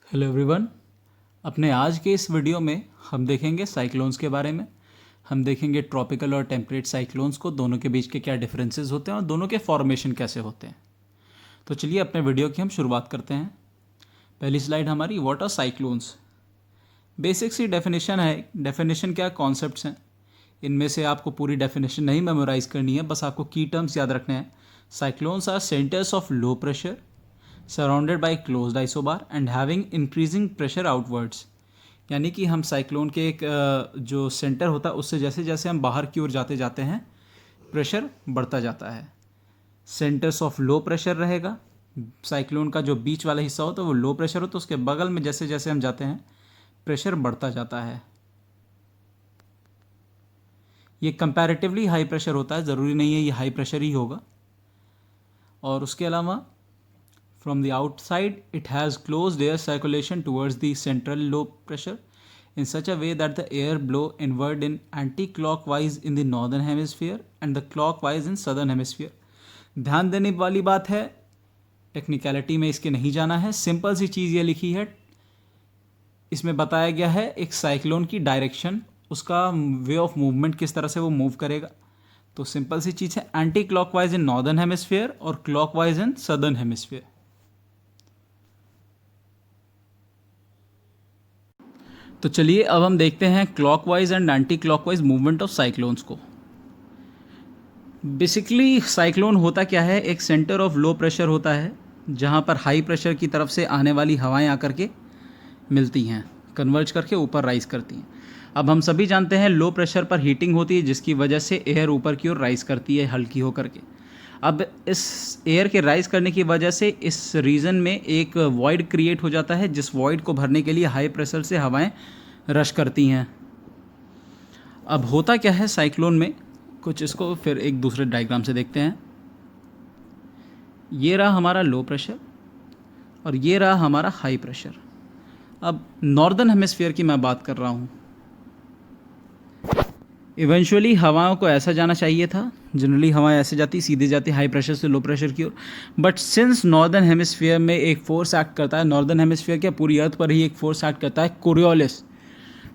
Hello everyone. अपने आज के इस वीडियो में हम देखेंगे साइक्लोन्स के बारे में। हम देखेंगे ट्रॉपिकल और टेम्परेट साइक्लोन्स को, दोनों के बीच के क्या डिफरेंसेस होते हैं और दोनों के फॉर्मेशन कैसे होते हैं। तो चलिए अपने वीडियो की हम शुरुआत करते हैं। पहली स्लाइड हमारी, व्हाट आर साइक्लोन्स। बेसिक सी डेफिनेशन है। डेफिनेशन क्या, कॉन्सेप्ट्स हैं। इनमें से आपको पूरी डेफिनेशन नहीं मेमोराइज करनी है, बस आपको की टर्म्स याद रखने हैं। Cyclones are centres of low pressure surrounded by closed isobar and having increasing pressure outwards. यानी कि हम साइक्लोन के एक जो सेंटर होता है उससे जैसे जैसे हम बाहर की ओर जाते जाते हैं प्रेशर बढ़ता जाता है। सेंटर्स ऑफ लो प्रेशर रहेगा। साइक्लोन का जो बीच वाला हिस्सा होता है वो लो प्रेशर होता है, उसके बगल में जैसे जैसे हम जाते हैं प्रेशर बढ़ता जाता है। ये कंपैरेटिवली हाई प्रेशर होता है, ज़रूरी नहीं है ये हाई प्रेशर ही होगा। और उसके अलावा from the outside it has closed air circulation towards the central low pressure in such a way that the air blow inward in anti-clockwise in the northern hemisphere and the clockwise in southern hemisphere। ध्यान देने वाली बात है, technicality में इसके नहीं जाना है। सिंपल सी चीज़ ये लिखी है, इसमें बताया गया है एक साइक्लोन की डायरेक्शन, उसका वे ऑफ मूवमेंट किस तरह से वो मूव करेगा। तो सिंपल सी चीज़ है, anti clockwise in northern hemisphere और क्लॉकवाइज इन सदर्न हेमिस्फीयर। तो चलिए अब हम देखते हैं clockwise and anti clockwise movement of cyclones को। बेसिकली साइक्लोन होता क्या है, एक सेंटर ऑफ लो प्रेशर होता है जहाँ पर हाई प्रेशर की तरफ से आने वाली हवाएं आकर के मिलती हैं, कन्वर्ज करके ऊपर राइज करती हैं। अब हम सभी जानते हैं लो प्रेशर पर हीटिंग होती है जिसकी वजह से एयर ऊपर की ओर राइज करती है हल्की होकर के। अब इस एयर के राइज करने की वजह से इस रीजन में एक वॉइड क्रिएट हो जाता है, जिस वॉइड को भरने के लिए हाई प्रेशर से हवाएं रश करती हैं। अब होता क्या है साइक्लोन में, कुछ इसको फिर एक दूसरे डायग्राम से देखते हैं। ये रहा हमारा लो प्रेशर और ये रहा हमारा हाई प्रेशर। अब नॉर्दर्न हेमिस्फीयर की मैं बात कर रहा हूँ। इवेंचुअली हवाओं को ऐसा जाना चाहिए था, जनरली हवाएं ऐसे जाती, सीधे जाती हाई प्रेशर से लो प्रेशर की ओर। बट सिंस नॉर्दर्न हेमिस्फीयर में एक फोर्स एक्ट करता है, नॉर्दर्न हेमिस्फीयर क्या पूरी अर्थ पर ही एक फोर्स एक्ट करता है, कोरियोलिस।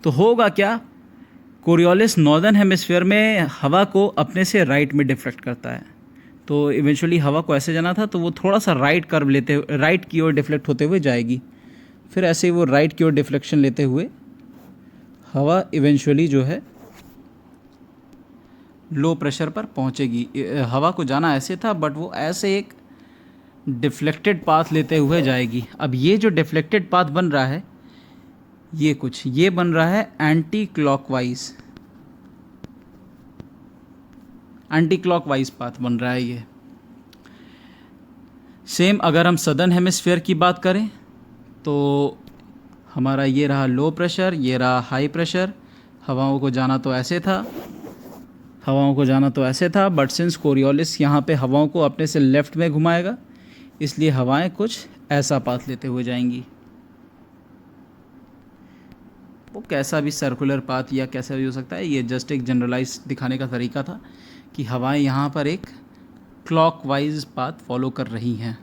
तो होगा क्या, कोरियोलिस नॉर्दर्न हेमिस्फीयर में हवा को अपने से राइट में डिफ्लेक्ट करता है। तो इवेंचुअली हवा को ऐसे जाना था तो वो थोड़ा सा राइट कर्व लेते, राइट की ओर डिफ्लेक्ट होते हुए जाएगी। फिर ऐसे ही वो राइट की ओर डिफ्लेक्शन लेते हुए हवा इवेंचुअली जो है लो प्रेशर पर पहुंचेगी। हवा को जाना ऐसे था बट वो ऐसे एक डिफ्लेक्टेड पाथ लेते हुए जाएगी। अब ये जो डिफ्लेक्टेड पाथ बन रहा है, ये बन रहा है एंटी क्लॉकवाइज पाथ बन रहा है ये। सेम अगर हम सदर्न हेमिस्फीयर की बात करें तो हमारा ये रहा लो प्रेशर, ये रहा हाई प्रेशर। हवाओं को जाना तो ऐसे था बट सिंस कोरियोलिस यहाँ पे हवाओं को अपने से लेफ़्ट में घुमाएगा, इसलिए हवाएं कुछ ऐसा पाथ लेते हुए जाएंगी। वो कैसा भी सर्कुलर पाथ या कैसा भी हो सकता है, ये जस्ट एक जनरलाइज दिखाने का तरीका था कि हवाएं यहाँ पर एक क्लॉकवाइज पाथ फॉलो कर रही हैं।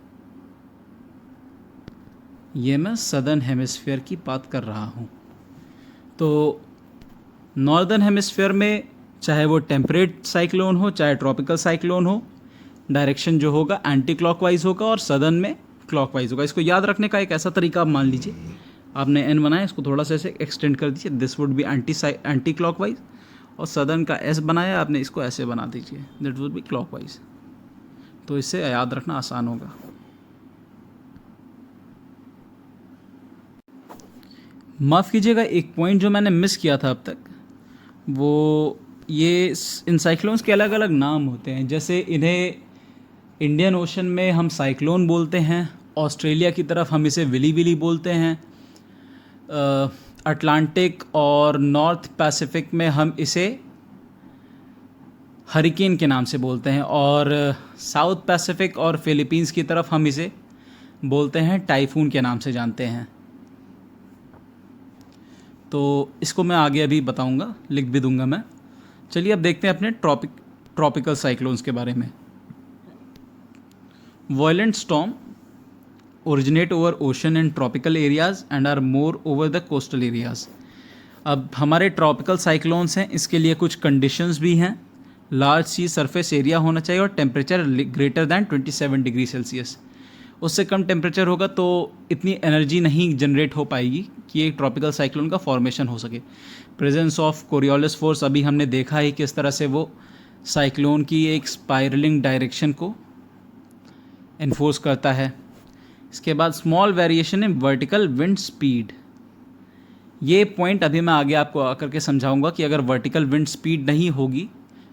ये मैं सदर्न हेमिस्फीयर की बात कर रहा हूँ। तो नॉर्दर्न हेमिस्फीयर में चाहे वो टेम्परेट साइक्लोन हो चाहे ट्रॉपिकल साइक्लोन हो, डायरेक्शन जो होगा एंटी क्लॉकवाइज होगा और सदर्न में क्लॉकवाइज होगा। इसको याद रखने का एक ऐसा तरीका आप मान लीजिए, आपने एन बनाया, इसको थोड़ा सा ऐसे एक्सटेंड कर दीजिए, this would be anti clockwise. और सदर्न का एस बनाया आपने, इसको ऐसे बना दीजिए, दैट वुड बी क्लॉकवाइज। तो इससे याद रखना आसान होगा। माफ़ कीजिएगा, एक पॉइंट जो मैंने मिस किया था अब तक, वो ये इन साइक्लोन्स के अलग अलग नाम होते हैं। जैसे इन्हें इंडियन ओशन में हम साइक्लोन बोलते हैं, ऑस्ट्रेलिया की तरफ हम इसे विली विली बोलते हैं, अटलांटिक और नॉर्थ पैसिफिक में हम इसे हरिकेन के नाम से बोलते हैं, और साउथ पैसिफिक और फिलीपींस की तरफ हम इसे बोलते हैं टाइफून के नाम से जानते हैं। तो इसको मैं आगे अभी बताऊंगा, लिख भी दूंगा मैं। चलिए अब देखते हैं अपने ट्रॉपिकल साइक्लोन्स के बारे में। Violent storm originate over ocean and tropical areas and are more over the coastal areas. अब हमारे ट्रॉपिकल साइक्लोन्स हैं, इसके लिए कुछ कंडीशंस भी हैं। लार्ज सी सरफेस एरिया होना चाहिए और temperature greater than 27 degree Celsius. उससे कम टेम्परेचर होगा तो इतनी एनर्जी नहीं जनरेट हो पाएगी कि एक ट्रॉपिकल साइक्लोन का फॉर्मेशन हो सके। प्रेजेंस ऑफ कोरियोलिस फोर्स अभी हमने देखा है किस तरह से वो साइक्लोन की एक स्पाइरलिंग डायरेक्शन को इन्फोर्स करता है। इसके बाद small variation in vertical wind speed. ये पॉइंट अभी मैं आगे आपको आकर के समझाऊंगा कि अगर वर्टिकल विंड स्पीड नहीं होगी,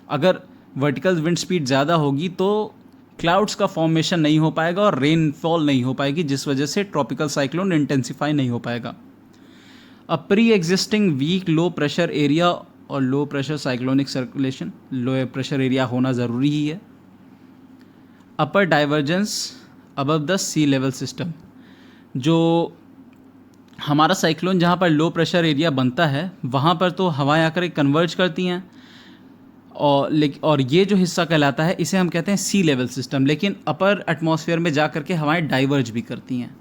अगर वर्टिकल विंड स्पीड ज़्यादा होगी तो क्लाउड्स का फॉर्मेशन नहीं हो पाएगा और रेनफॉल नहीं हो पाएगी, जिस वजह से ट्रॉपिकल साइक्लोन इंटेंसिफाई नहीं हो पाएगा। A pre existing weak low pressure area और low pressure cyclonic circulation, low pressure area होना ज़रूरी ही है। Upper divergence above the sea level system, जो हमारा साइक्लोन जहाँ पर लो प्रेशर एरिया बनता है वहाँ पर तो हवाएं आकर कन्वर्ज करती हैं और ये जो हिस्सा कहलाता है इसे हम कहते हैं सी लेवल सिस्टम, लेकिन अपर एटमॉस्फेयर में जा कर के हवाएं डाइवर्ज भी करती हैं,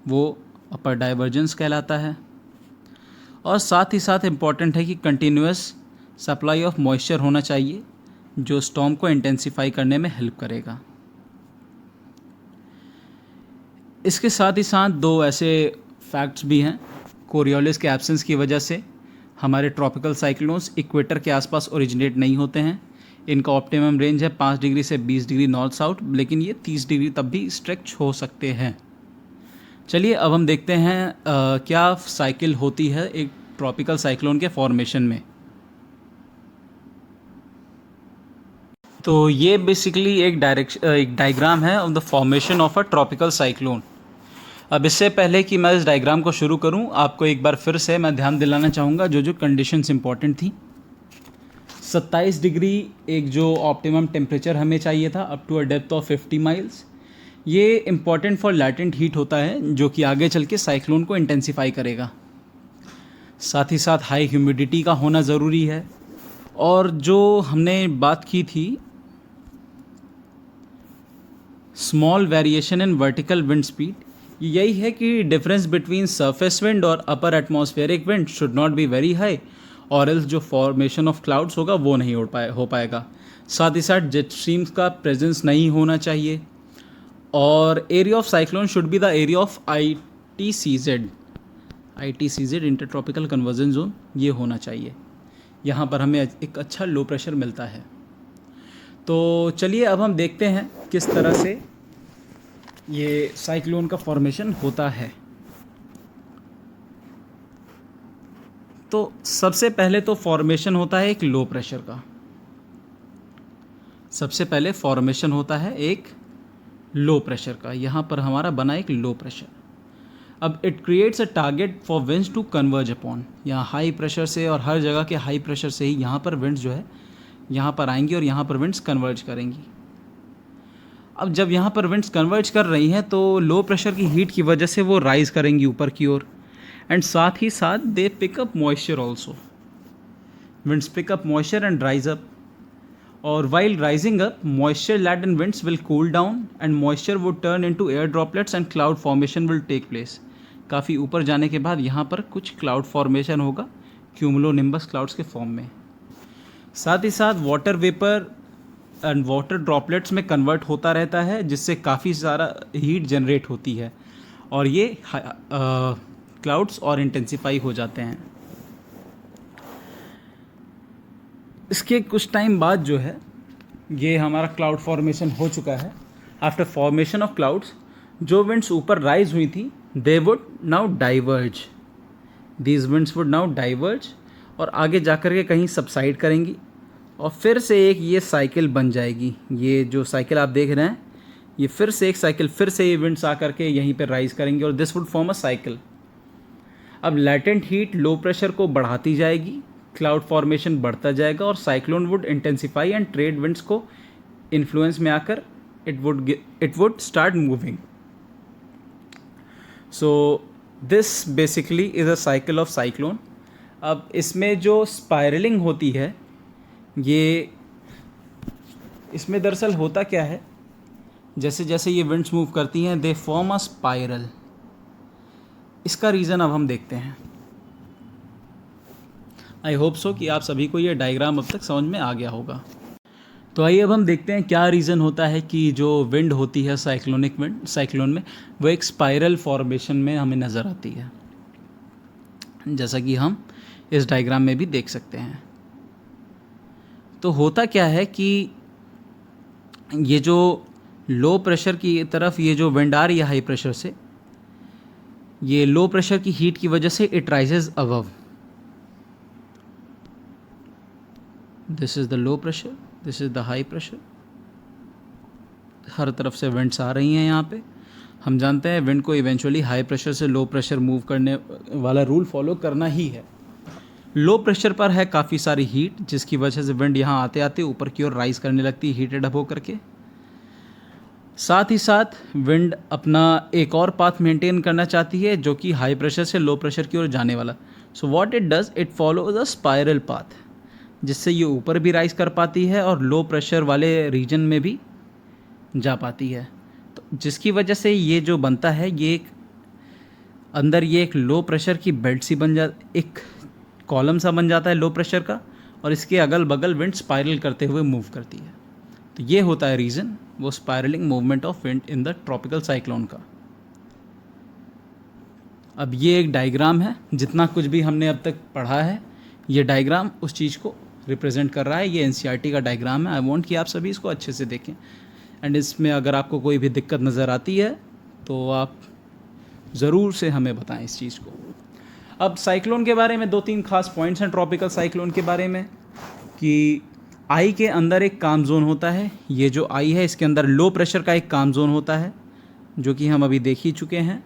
वो अपर डाइवर्जेंस कहलाता है। और साथ ही साथ इम्पॉर्टेंट है कि कंटिन्यूस सप्लाई ऑफ मॉइस्चर होना चाहिए जो स्टॉर्म को इंटेंसिफाई करने में हेल्प करेगा। इसके साथ ही साथ दो ऐसे फैक्ट्स भी हैं। कोरियोलिस के एब्सेंस की वजह से हमारे ट्रॉपिकल साइक्लोन्स इक्वेटर के आसपास ओरिजिनेट नहीं होते हैं। इनका ऑप्टिमम रेंज है 5 डिग्री से 20 डिग्री नॉर्थ साउथ, लेकिन ये 30 डिग्री तक भी स्ट्रेच हो सकते हैं। चलिए अब हम देखते हैं क्या साइकिल होती है एक ट्रॉपिकल साइक्लोन के फॉर्मेशन में। तो ये बेसिकली एक डायग्राम है of the formation of a tropical cyclone. अब इससे पहले कि मैं इस डायग्राम को शुरू करूं, आपको एक बार फिर से मैं ध्यान दिलाना चाहूँगा जो कंडीशंस इंपॉर्टेंट थी। 27 डिग्री एक जो ऑप्टिमम टेम्परेचर हमें चाहिए था up to a depth of 50 miles, ये इम्पॉर्टेंट फॉर लैटेंट हीट होता है जो कि आगे चल के साइक्लोन को इंटेंसिफाई करेगा। साथ ही साथ हाई ह्यूमिडिटी का होना ज़रूरी है। और जो हमने बात की थी small variation in vertical wind speed, यही है कि डिफरेंस बिटवीन सरफेस विंड और upper atmospheric wind should not be very high और एल्स जो फॉर्मेशन ऑफ क्लाउड्स होगा वो नहीं हो पाएगा। साथ ही साथ जेट स्ट्रीम्स का प्रेजेंस नहीं होना चाहिए और area of cyclone should be the area of ITCZ intertropical conversion zone, ये होना चाहिए। यहाँ पर हमें एक अच्छा लो प्रेशर मिलता है। तो चलिए अब हम देखते हैं किस तरह से ये साइक्लोन का फॉर्मेशन होता है। तो सबसे पहले तो फॉर्मेशन होता है एक लो प्रेशर का। सबसे पहले फॉर्मेशन होता है एक लो प्रेशर का। यहाँ पर हमारा बना एक लो प्रेशर। अब it creates a target for winds to converge upon. यहाँ हाई प्रेशर से और हर जगह के हाई प्रेशर से ही यहाँ पर विंड्स जो है यहाँ पर आएंगी और यहाँ पर विंड्स कन्वर्ज करेंगी। अब जब यहाँ पर विंड्स कन्वर्ज कर रही हैं तो लो प्रेशर की हीट की वजह से वो राइज़ करेंगी ऊपर की ओर एंड साथ ही साथ they pick up moisture also. Winds pick up moisture and rise up और while rising up moisture laden winds will cool down and moisture would turn into air droplets and cloud formation will take place. काफ़ी ऊपर जाने के बाद यहाँ पर कुछ cloud formation होगा क्यूमुलोनिम्बस क्लाउड्स के फॉर्म में। साथ ही साथ water vapour and water droplets में कन्वर्ट होता रहता है जिससे काफ़ी सारा हीट जनरेट होती है और ये क्लाउड्स और इंटेंसिफाई हो जाते हैं। इसके कुछ टाइम बाद जो है ये हमारा क्लाउड फॉर्मेशन हो चुका है। आफ्टर फॉर्मेशन ऑफ क्लाउड्स जो विंड्स ऊपर राइज हुई थी they would now diverge. These winds would now diverge और आगे जाकर के कहीं सबसाइड करेंगी और फिर से एक ये साइकिल बन जाएगी। ये जो साइकिल आप देख रहे हैं ये फिर से एक साइकिल, फिर से ये विंड्स आकर के यहीं पे राइज करेंगे और this would form a cycle. अब लैटेंट हीट लो प्रेशर को बढ़ाती जाएगी, क्लाउड फॉर्मेशन बढ़ता जाएगा और cyclone would intensify and trade winds को इन्फ्लुएंस में आकर it would start moving. So this basically is a cycle of cyclone. अब इसमें जो स्पायरलिंग होती है ये इसमें दरअसल होता क्या है जैसे जैसे ये विंड्स मूव करती हैं दे फॉर्म अ स्पाइरल। इसका रीज़न अब हम देखते हैं। आई होप सो कि आप सभी को ये डायग्राम अब तक समझ में आ गया होगा। तो आइए अब हम देखते हैं क्या रीज़न होता है कि जो विंड होती है साइक्लोनिक विंड साइक्लोन में वो एक स्पाइरल फॉर्मेशन में हमें नज़र आती है, जैसा कि हम इस डायग्राम में भी देख सकते हैं। तो होता क्या है कि ये जो लो प्रेशर की तरफ ये जो विंड आ रही है हाई प्रेशर से, ये लो प्रेशर की हीट की वजह से it rises above. This is the low pressure, this is the high pressure. हर तरफ से विंड्स आ रही हैं यहाँ पे। हम जानते हैं विंड को इवेंचुअली हाई प्रेशर से लो प्रेशर मूव करने वाला रूल फॉलो करना ही है। लो प्रेशर पर है काफ़ी सारी हीट, जिसकी वजह से विंड यहाँ आते आते ऊपर की ओर राइज करने लगती है हीटेड अप होकर के। साथ ही साथ विंड अपना एक और पाथ मेंटेन करना चाहती है जो कि हाई प्रेशर से लो प्रेशर की ओर जाने वाला। So what it does, it follows a spiral path, जिससे ये ऊपर भी राइज कर पाती है और लो प्रेशर वाले रीजन में भी जा पाती है। तो जिसकी वजह से ये जो बनता है ये एक अंदर ये एक लो प्रेशर की बेल्ट सी बन जा, एक कॉलम सा बन जाता है लो प्रेशर का, और इसके अगल बगल विंड स्पाइरल करते हुए मूव करती है। तो ये होता है रीज़न, वो spiralling movement of wind in the tropical cyclone का। अब ये एक डायग्राम है, जितना कुछ भी हमने अब तक पढ़ा है ये डायग्राम उस चीज़ को रिप्रेजेंट कर रहा है। ये एनसीईआरटी का डायग्राम है। आई वांट कि आप सभी इसको अच्छे से देखें, एंड इसमें अगर आपको कोई भी दिक्कत नज़र आती है तो आप ज़रूर से हमें बताएं इस चीज़ को। अब साइक्लोन के बारे में 2-3 खास पॉइंट्स हैं ट्रॉपिकल साइक्लोन के बारे में, कि आई के अंदर एक काम जोन होता है। ये जो आई है इसके अंदर लो प्रेशर का एक काम जोन होता है, जो कि हम अभी देख ही चुके हैं।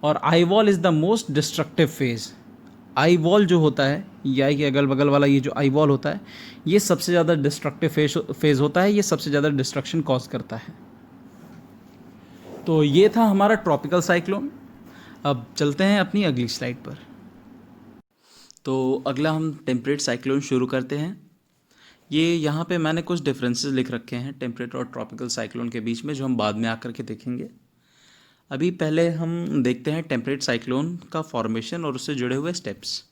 और eye wall is the most destructive phase. Eye wall जो होता है, ये आई के अगल बगल वाला ये जो आई वॉल होता है, ये सबसे ज़्यादा डिस्ट्रक्टिव फेज़ होता है। ये सबसे ज़्यादा डिस्ट्रक्शन कॉज करता है। तो ये था हमारा ट्रॉपिकल साइक्लोन। अब चलते हैं अपनी अगली स्लाइड पर। तो अगला हम टेम्परेट साइक्लोन शुरू करते हैं। ये यहाँ पे मैंने कुछ डिफरेंसेस लिख रखे हैं टेम्परेट और ट्रॉपिकल साइक्लोन के बीच में, जो हम बाद में आकर के देखेंगे। अभी पहले हम देखते हैं टेम्परेट साइक्लोन का फॉर्मेशन और उससे जुड़े हुए स्टेप्स।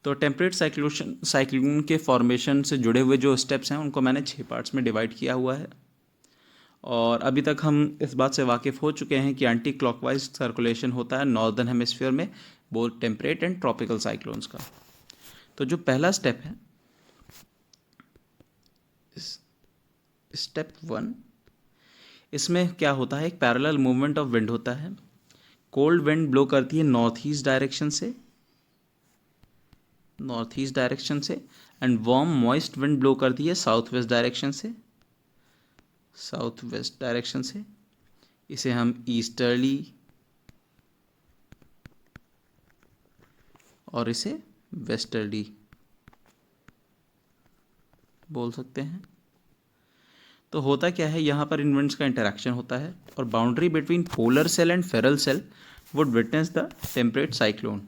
तो टेम्परेट साइक्लोन के फॉर्मेशन से जुड़े हुए जो स्टेप्स हैं उनको मैंने 6 पार्ट्स में डिवाइड किया हुआ है। और अभी तक हम इस बात से वाकिफ़ हो चुके हैं कि एंटी क्लॉकवाइज सर्कुलेशन होता है नॉर्दर्न हेमिस्फीयर में both temperate and tropical cyclones का। तो जो पहला स्टेप है, स्टेप 1, इसमें क्या होता है, एक पैरेलल मूवमेंट ऑफ विंड होता है। कोल्ड विंड ब्लो करती है नॉर्थ ईस्ट डायरेक्शन से, and warm moist wind blow करती है साउथ वेस्ट डायरेक्शन से। इसे हम ईस्टर्ली और इसे वेस्टर्ली बोल सकते हैं। तो होता क्या है, यहाँ पर इन विंड्स का इंटरेक्शन होता है और boundary between polar cell and Ferrel cell would witness the temperate cyclone.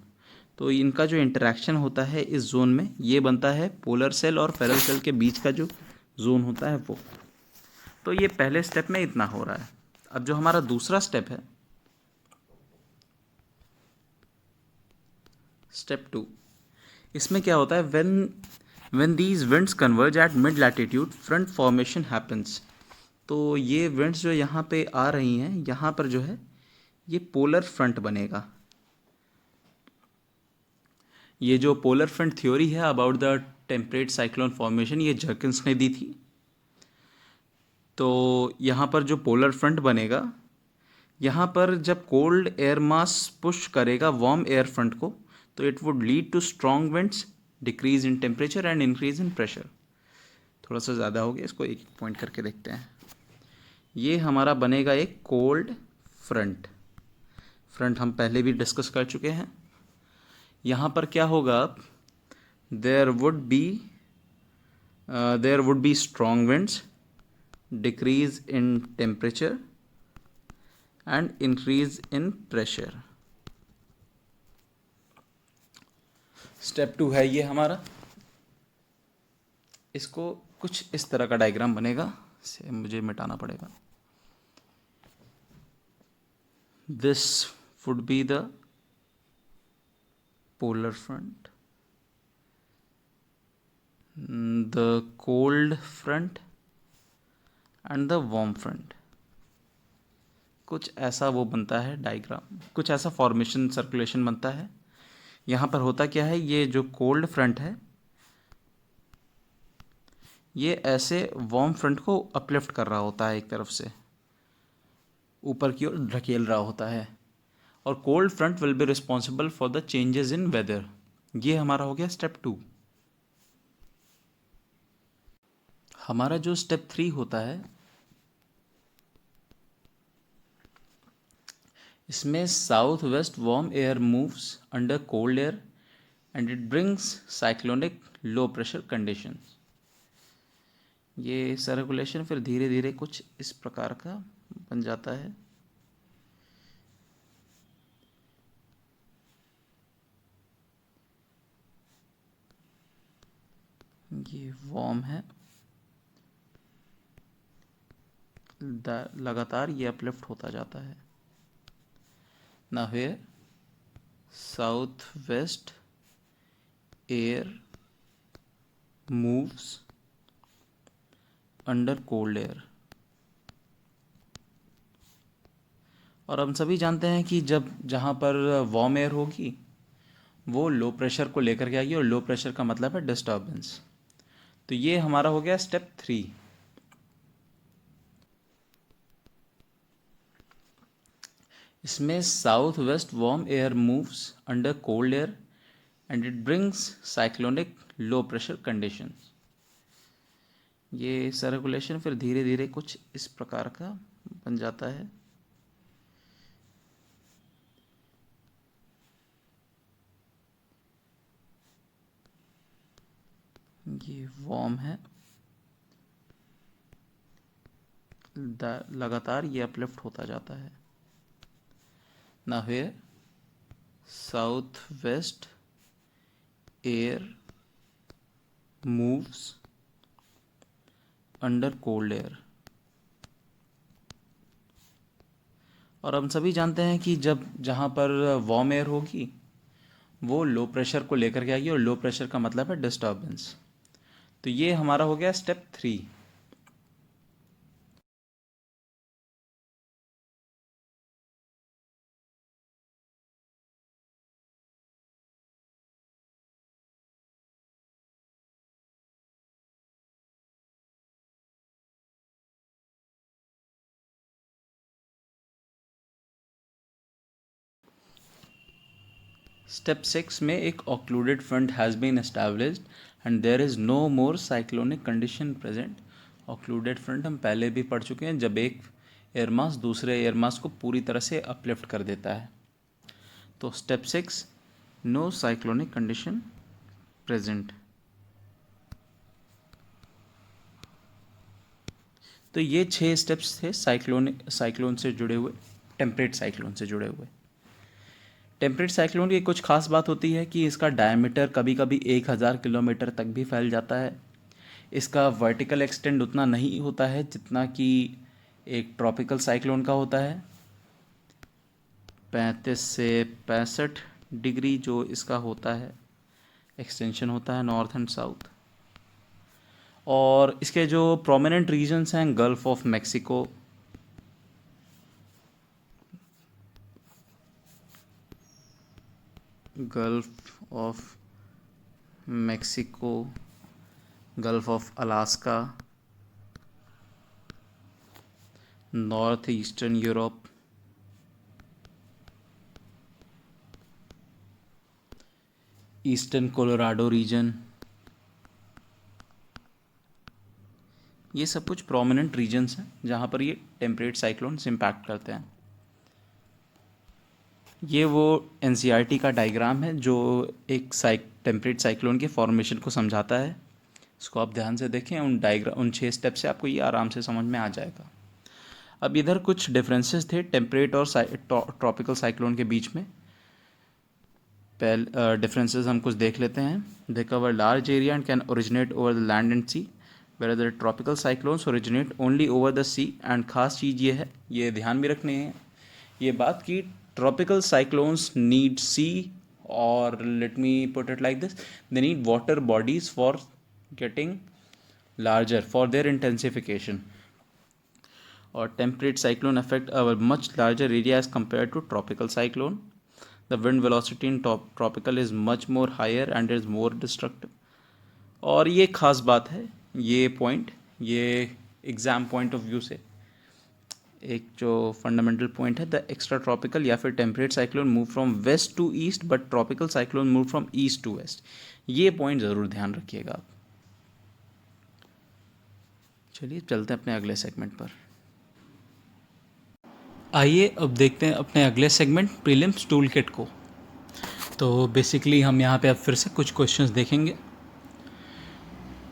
तो इनका जो इंटरेक्शन होता है इस जोन में, ये बनता है पोलर सेल और फेरल सेल के बीच का जो जोन होता है वो। तो ये पहले स्टेप में इतना हो रहा है। अब जो हमारा दूसरा स्टेप है, स्टेप 2, इसमें क्या होता है, when these winds converge at mid latitude front formation happens। तो ये विंड्स जो यहाँ पे आ रही हैं, यहाँ पर जो है ये पोलर फ्रंट बनेगा। ये जो पोलर फ्रंट थ्योरी है about the temperate cyclone formation, ये जर्किन्स ने दी थी। तो यहाँ पर जो पोलर फ्रंट बनेगा, यहाँ पर जब कोल्ड एयर मास पुश करेगा वार्म एयर फ्रंट को, तो it would lead to strong winds, decrease in temperature and increase in pressure. थोड़ा सा ज़्यादा हो गया, इसको एक पॉइंट करके देखते हैं। ये हमारा बनेगा एक कोल्ड फ्रंट हम पहले भी डिस्कस कर चुके हैं। यहाँ पर क्या होगा, there would be strong winds, decrease in temperature and increase in pressure. Step 2 है ये हमारा। इसको कुछ इस तरह का डायग्राम बनेगा, इसे मुझे मिटाना पड़ेगा। this would be the polar front, the cold front and the warm front. कुछ ऐसा वो बनता है डायग्राम, कुछ ऐसा फॉर्मेशन सर्कुलेशन बनता है। यहाँ पर होता क्या है, ये जो कोल्ड फ्रंट है ये ऐसे वार्म फ्रंट को अपलिफ्ट कर रहा होता है, एक तरफ से ऊपर की ओर ढकेल रहा होता है, और cold front will be responsible for the changes in weather. ये हमारा हो गया स्टेप 2। हमारा जो स्टेप 3 होता है, इसमें south west warm air moves under cold air and it brings cyclonic low pressure conditions. ये सर्कुलेशन फिर धीरे धीरे कुछ इस प्रकार का बन जाता है। ये वार्म है, लगातार ये अपलिफ्ट होता जाता है। ना here south west air moves under cold air. और हम सभी जानते हैं कि जब जहाँ पर वार्म एयर होगी वो लो प्रेशर को लेकर के आएगी, और लो प्रेशर का मतलब है डिस्टर्बेंस। तो ये हमारा हो गया स्टेप 3। इसमें south west warm air moves under cold air and it brings cyclonic low pressure conditions. ये सर्कुलेशन फिर धीरे धीरे कुछ इस प्रकार का बन जाता है। ये वार्म है, लगातार ये अपलिफ्ट होता जाता है। ना here south west air moves under cold air. और हम सभी जानते हैं कि जब जहाँ पर वार्म एयर होगी वो लो प्रेशर को लेकर के आएगी, और लो प्रेशर का मतलब है डिस्टर्बेंस। तो ये हमारा हो गया स्टेप 3। स्टेप 6 में एक occluded front has been established and there is no more cyclonic condition present. Occluded front हम पहले भी पढ़ चुके हैं, जब एक एयर मास दूसरे एयर मास को पूरी तरह से अपलिफ्ट कर देता है। तो step 6, no cyclonic condition present. तो ये 6 स्टेप्स थे साइक्लोन से जुड़े हुए, टेम्परेट साइक्लोन से जुड़े हुए। टेम्परेट साइक्लोन की कुछ खास बात होती है कि इसका डायमीटर कभी कभी 1000 किलोमीटर तक भी फैल जाता है। इसका वर्टिकल एक्सटेंड उतना नहीं होता है जितना कि एक ट्रॉपिकल साइक्लोन का होता है। 35 से 65 डिग्री जो इसका होता है एक्सटेंशन होता है नॉर्थ एंड साउथ। और इसके जो प्रोमिनेंट रीजन्स हैं, Gulf of Mexico, Gulf of Mexico, Gulf of Alaska, north eastern Europe, eastern Colorado region, ये सब कुछ प्रोमिनेंट रीजन्स हैं जहाँ पर ये टेम्परेट साइक्लोन्स इम्पैक्ट करते हैं। ये वो एनसीईआरटी का डायग्राम है जो एक टेम्परेट साइक्लोन के फॉर्मेशन को समझाता है। इसको आप ध्यान से देखें, उन 6 स्टेप से आपको ये आराम से समझ में आ जाएगा। अब इधर कुछ डिफरेंसेस थे टेम्परेट और ट्रॉपिकल साइक्लोन के बीच में। पहले डिफरेंसेस हम कुछ देख लेते हैं। They cover large area and can originate over the land and sea, where the tropical cyclones originate only over the sea. And खास चीज़ ये है, ये ध्यान भी रखनी है, ये बात कि ट्रॉपिकल साइक्लोन्स नीड सी, और let me put it like this, they need water bodies for getting larger for their intensification. Or temperate cyclone affect a much larger area as compared to tropical cyclone. The wind velocity in tropical is much more higher and is more destructive. और ये खास बात है, ये point, ये exam point of view से एक जो फंडामेंटल पॉइंट है, द एक्स्ट्रा ट्रॉपिकल या फिर temperate cyclone move from west to east but tropical cyclone move from east to west. ये पॉइंट ज़रूर ध्यान रखिएगा आप. चलिए चलते हैं अपने अगले सेगमेंट पर. आइए अब देखते हैं अपने अगले सेगमेंट प्रीलिम्स टूल किट को. तो बेसिकली हम यहाँ पे अब फिर से कुछ क्वेश्चंस देखेंगे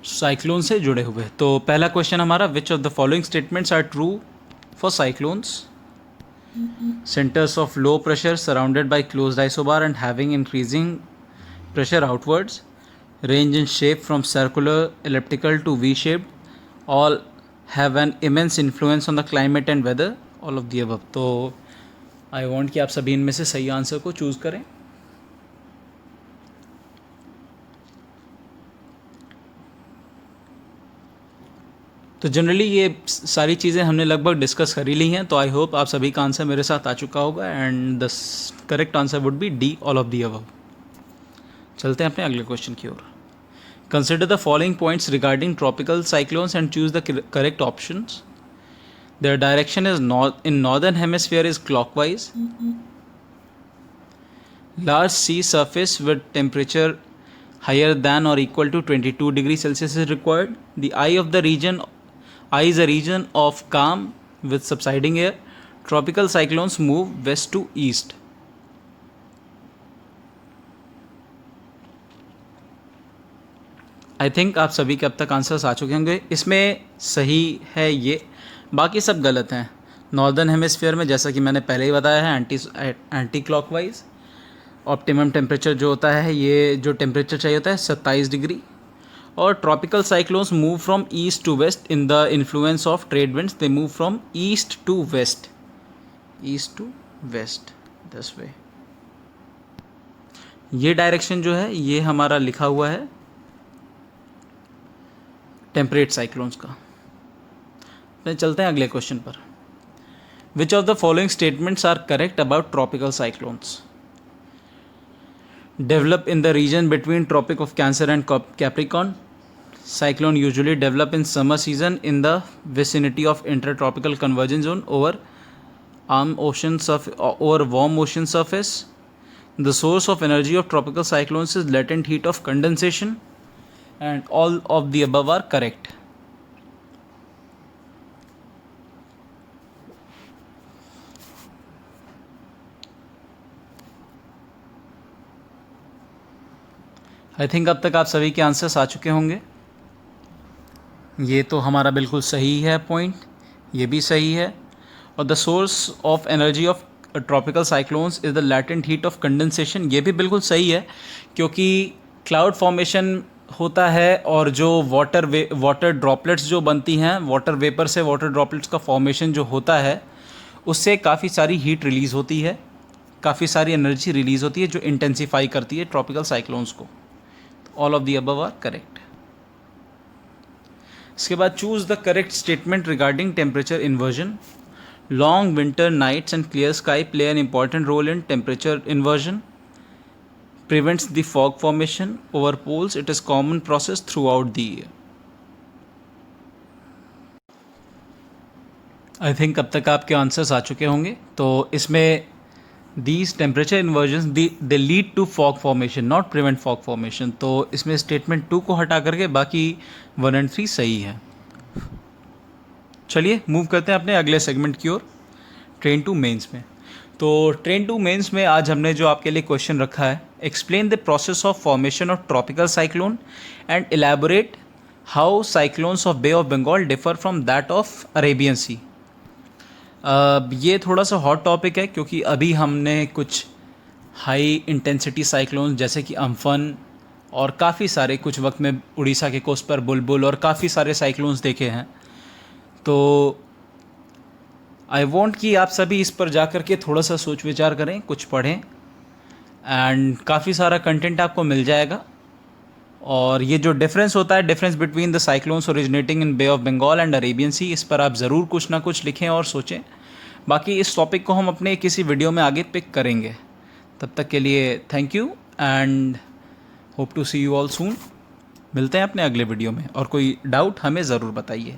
साइक्लोन से जुड़े हुए. तो पहला क्वेश्चन हमारा, which of the following statements are true for cyclones? Centres of low pressure surrounded by closed isobar and having increasing pressure outwards, range in shape from circular elliptical to V shaped, all have an immense influence on the climate and weather, all of the above. तो I want कि आप सभी इनमें से सही answer को choose करें. तो जनरली ये सारी चीज़ें हमने लगभग डिस्कस कर ही ली हैं, तो आई होप आप सभी का आंसर मेरे साथ आ चुका होगा and the correct answer would be D, all of the above. चलते हैं अपने अगले क्वेश्चन की ओर. Consider the following points regarding tropical cyclones and choose the correct options. Their direction is in northern hemisphere is clockwise. Large sea surface with temperature higher than or equal to 22 degrees Celsius is required. The eye is a region of calm with subsiding air. Tropical cyclones move west to east. I think आप सभी के अब तक answers आ चुके होंगे. इसमें सही है ये, बाकी सब गलत हैं. नॉर्दर्न हेमिस्फीयर में जैसा कि मैंने पहले ही बताया है एंटी क्लॉकवाइज. ऑप्टिमम टेम्परेचर जो होता है, ये जो टेम्परेचर चाहिए होता है 27 डिग्री. और tropical cyclones move from east to west in the influence of trade winds. They move from east to west, east to west, this way. ये डायरेक्शन जो है ये हमारा लिखा हुआ है टेम्परेट साइक्लोन्स का. फिर चलते हैं अगले क्वेश्चन पर. Which of the following statements are correct about tropical cyclones? Develop in the region between Tropic of Cancer and Capricorn. Cyclone usually develop in summer season in the vicinity of inter tropical convergence zone over warm ocean surface. The source of energy of tropical cyclones is latent heat of condensation. And all of the above are correct. I think अब तक आप सभी के answers आ चुके होंगे. ये तो हमारा बिल्कुल सही है पॉइंट, ये भी सही है. और the source of energy of tropical cyclones is the latent heat of condensation. ये भी बिल्कुल सही है, क्योंकि क्लाउड फॉर्मेशन होता है और जो वाटर ड्रॉपलेट्स जो बनती हैं, वाटर वेपर से वाटर ड्रॉपलेट्स का फॉर्मेशन जो होता है, उससे काफ़ी सारी हीट रिलीज़ होती है, काफ़ी सारी एनर्जी रिलीज़ होती है जो इंटेंसीफाई करती है ट्रॉपिकल साइक्लोन्स को. All of the above are correct. इसके बाद choose the correct statement regarding temperature inversion. Long winter nights and clear sky play an important role in temperature inversion. Prevents the fog formation over poles. It is common process throughout the year. I think अब तक आपके answers आ चुके होंगे. तो इसमें these temperature inversions they lead to fog formation, not prevent fog formation. तो इसमें statement 2 को हटा करके बाकी 1 और 3 सही है. चलिए मूव करते हैं अपने अगले सेगमेंट की ओर, ट्रेन टू मेंस में. तो ट्रेन टू मेंस में आज हमने जो आपके लिए क्वेश्चन रखा है, explain the process of formation of tropical cyclone and elaborate how cyclones of Bay of Bengal differ from that of Arabian Sea. ये थोड़ा सा हॉट टॉपिक है, क्योंकि अभी हमने कुछ हाई इंटेंसिटी साइक्लोन जैसे कि अम्फन और काफ़ी सारे, कुछ वक्त में उड़ीसा के कोस्ट पर बुलबुल और काफ़ी सारे साइक्लोन्स देखे हैं. तो आई वॉन्ट कि आप सभी इस पर जा कर के थोड़ा सा सोच विचार करें, कुछ पढ़ें, एंड काफ़ी सारा कंटेंट आपको मिल जाएगा। और ये जो डिफरेंस होता है, difference between the cyclones originating in Bay of Bengal and Arabian Sea, इस पर आप ज़रूर कुछ ना कुछ लिखें और सोचें। बाकी इस टॉपिक को हम अपने किसी वीडियो में आगे पिक करेंगे। तब तक के लिए thank you and hope to see you all soon. मिलते हैं अपने अगले वीडियो में, और कोई डाउट हमें ज़रूर बताइए।